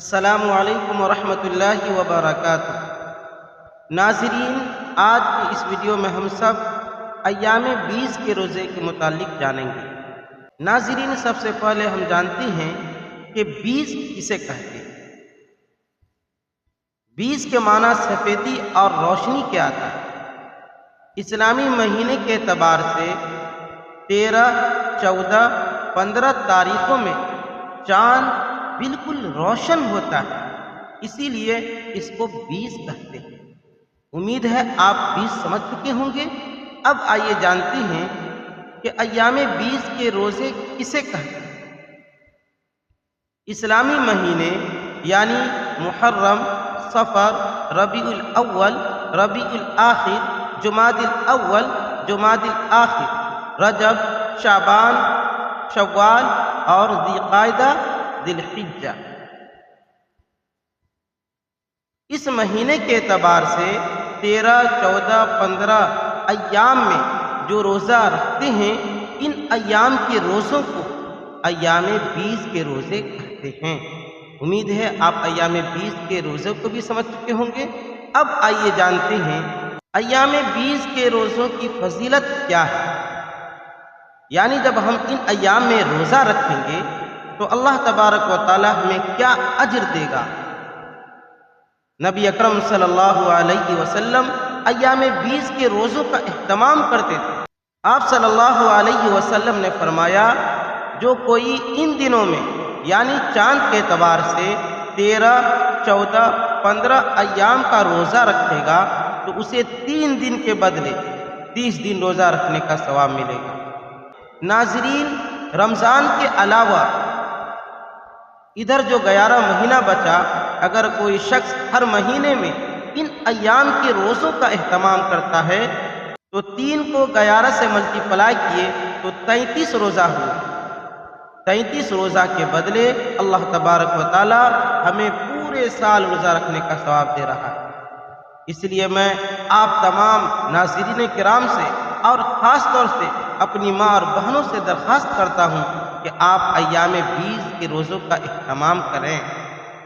السلام علیکم ورحمۃ اللہ وبرکاتہ۔ ناظرین، آج کی اس ویڈیو میں ہم سب ایام 20 کے روزے کے متعلق جانیں گے۔ ناظرین، سب سے پہلے ہم جانتے ہیں کہ 20 کسے کہتے ہیں۔ 20 کے معنی سفیدی اور روشنی کے آتا ہے۔ اسلامی مہینے کے اعتبار سے 13، 14، 15 تاریخوں میں چاند بالکل روشن ہوتا ہے، اسی لیے اس کو 20 کہتے ہیں۔ امید ہے آپ 20 سمجھ چکے ہوں گے۔ اب آئیے جانتے ہیں کہ ایام 20 کے روزے کسے کہتے ہیں۔ اسلامی مہینے یعنی محرم، صفر، ربیع الاول، ربیع الاخر، جمادی الاول، جمادی الاخر، رجب، شعبان، شوال اور ذی القعدہ، ذی الحجہ۔ اس مہینے کے اعتبار سے 13، 14، 15 ایام میں جو روزہ رکھتے ہیں، ان ایام کے روزوں کو ایام 20 کے روزے کہتے ہیں۔ امید ہے آپ ایام 20 کے روزوں کو بھی سمجھ چکے ہوں گے۔ اب آئیے جانتے ہیں ایام 20 کے روزوں کی فضیلت کیا ہے، یعنی جب ہم ان ایام میں روزہ رکھیں گے تو اللہ تبارک و تعالی ہمیں کیا اجر دے گا۔ نبی اکرم صلی اللہ علیہ وسلم ایام 20 کے روزوں کا اہتمام کرتے تھے۔ آپ صلی اللہ علیہ وسلم نے فرمایا، جو کوئی ان دنوں میں یعنی چاند کے اعتبار سے 13، 14، 15 ایام کا روزہ رکھے گا تو اسے 3 دن کے بدلے 30 دن روزہ رکھنے کا ثواب ملے گا۔ ناظرین، رمضان کے علاوہ ادھر جو 11 مہینہ بچا، اگر کوئی شخص ہر مہینے میں ان ایام کے روزوں کا اہتمام کرتا ہے تو 3 کو 11 سے ملٹیپلائی کیے تو 33 روزہ ہوا۔ 33 روزہ کے بدلے اللہ تبارک و تعالی ہمیں پورے سال روزہ رکھنے کا ثواب دے رہا ہے۔ اس لیے میں آپ تمام ناظرین کرام سے اور خاص طور سے اپنی ماں اور بہنوں سے درخواست کرتا ہوں کہ آپ ایام 20 کے روزوں کا اہتمام کریں۔